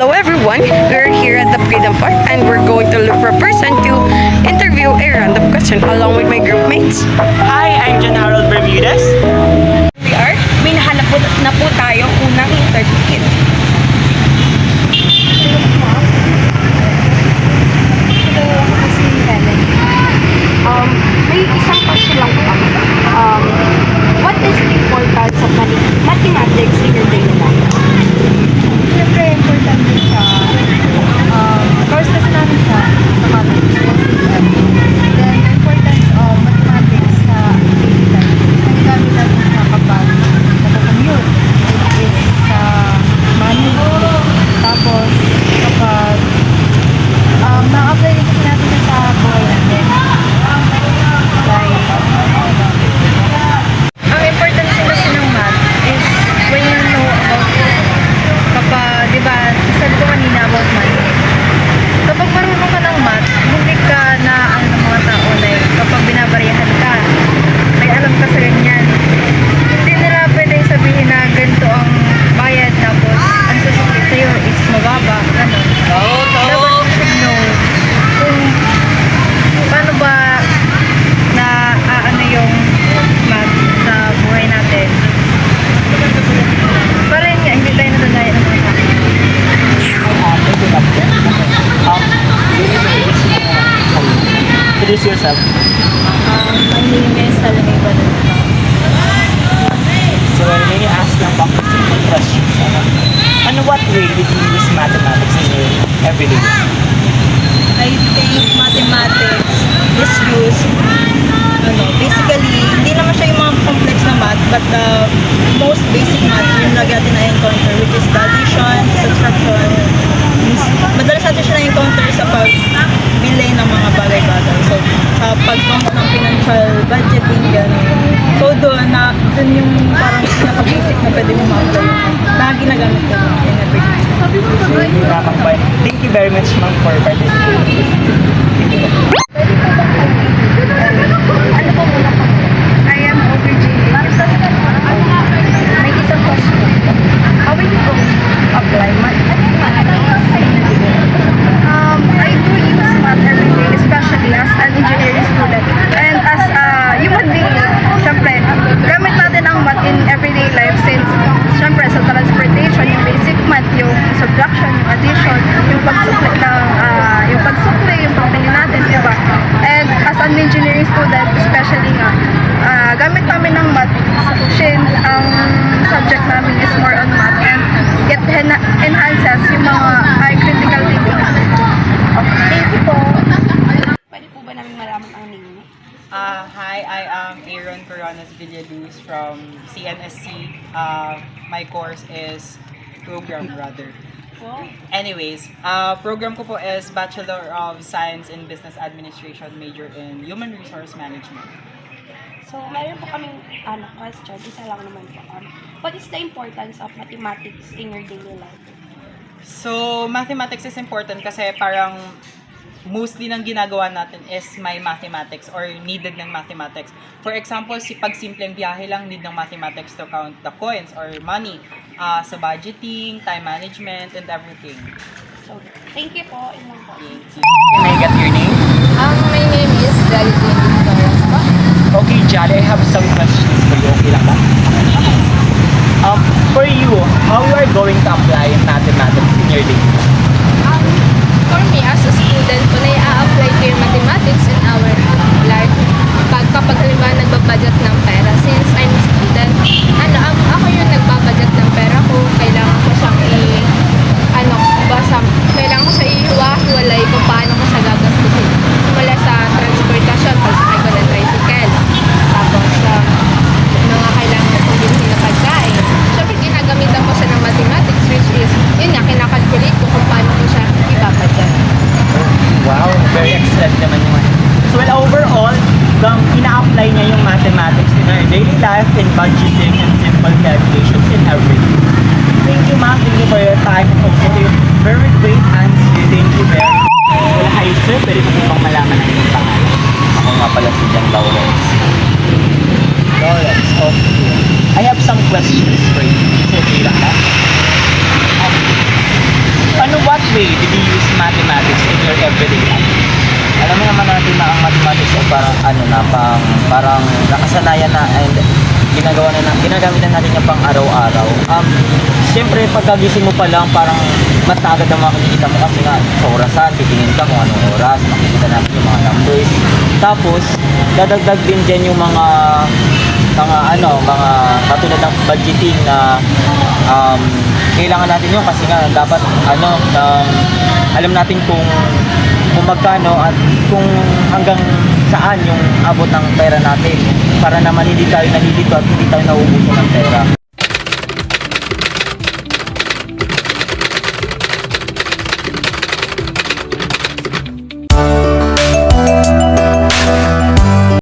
Hello everyone, we're here at the Freedom Park and we're going to look for a person to interview a random question along with my group mates. Hi, I'm John Harold Bermudez. May nahanap na po tayo unang interview. May isang question lang po kami. What is the importance of mathematics in your daily life? Siyempre, important din siya. Course kasi namin siya sa college. Then, the importance of mathematics sa daily life. Nagagamit natin siya kapag nag-commute. Which is sa money. Tapos, kapag na-apply din kasi natin siya sa buhay natin. Like, ang importance kasi ng math is when you know about kapag, di ba, sabi ko kanina about money. Kapag marunong ka ng math, hindi ka na ang mga tao na kapag binabariyahan ka, may alam ka sa ganyan. Hindi nila pwedeng sabihin na ganito ang bayad tapos ang susuklit sa'yo is mababa, gano'n. Dapat you should know kung paano ba na ano yung math sa buhay natin. Para yun nga, hindi tayo nadadaya ng mga tao. Introduce yourself. My name is Salome Balanca. So, may ask lang back to simple questions. Ano what way did you use mathematics in your everyday life? I think mathematics is used, basically, hindi naman siya yung mga complex na math, but the most basic math yung lagi natin na-encounter, which is the addition, subtraction. Madalas natin siya na-encounter sa pag-bilay ng mga bagay-bagay. So, sa pag-count ng financial budgeting, gano'n. So, doon yung parang pinaka-basic na pwede mo ma-apply na ginagamit ko in everyday. Thank you very much, ma'am, for participating. Thank you. Ano po muna po? I am OBGA. May isang question. How will you go apply math? I do use math every day, especially as an engineering student. And as a human being, syempre, gamit natin ang math in everyday life since, syempre, sa transportation, yung basic math, yung subtraction, yung addition, yung pagsukli, yung pagpili natin, diba? And as an engineering student, especially nga, gamit namin ng math since ang subject namin is more on math and it enhances yung mga critical thinking natin. Okay, thank you po. Pwede po ba namin malaman ang name niyo? Hi, I am Aaron Coronas Villaluz from CNSC. My course is program rather. Anyways, program ko po is Bachelor of Science in Business Administration, major in Human Resource Management. So, mayroon po kaming question, isa lang naman po. What is the importance of mathematics in your daily life? So, mathematics is important kasi parang mostly ng ginagawa natin is may mathematics or needed ng mathematics. For example, pag simpleng biyahe lang, need ng mathematics to count the coins or money sa budgeting, time management, and everything. So, thank you po. Ilan po. Can I get your name? My name is Jalitin Victorias po. Okay, Jolly, I have some questions for you. Okay lang ba? For you, how you are going to apply mathematics in your day? For me, as a student, po na i-apply ko yung mathematics in our life. Kapag halimbawa nagbabudget ng pera, since I'm a student, ako yung nagbabudget ng pera ko, kailangan ko siyang kailangan ko siya ihiwa-hiwalay kung paano ko siya gagastusin. Simula sa transportation, pagsakay ko ng tricycle. Tapos, mga kailangan ko kung bilhin na pagkain. Siyempre, ginagamitan ko siya ng mathematics, which is, yun nga, kinakalculate ko kung paano ko siya ibabudget. Wow, very excellent naman yun. So, well, overall, ina-apply niya yung mathematics in our daily life, in budgeting, and simple calculations in everything. Thank you, ma'am. Thank you for your time. Okay, very great answer. Thank you very much. Well, hi, sir. Pwede ko bang malaman ang inyong pangalan? Ako nga pala si John Lawrence. Lawrence, okay. I have some questions for you. So, okay lang ba? Paano everyday life. Alam mo naman natin na ang mathematics ay parang parang nakasanayan na and ginagamit na natin yung pang araw-araw. Siyempre pagkagising mo pa lang parang mas na agad ang makikita mo kasi nga sa orasan, titingin ka kung anong oras, makikita natin yung mga numbers. Tapos dadagdag din dyan yung mga katulad ng budgeting na kailangan natin yun kasi nga dapat alam natin kung magkano at kung hanggang saan yung abot ng pera natin para naman hindi tayo nalilito at hindi tayo nauubusan ng pera.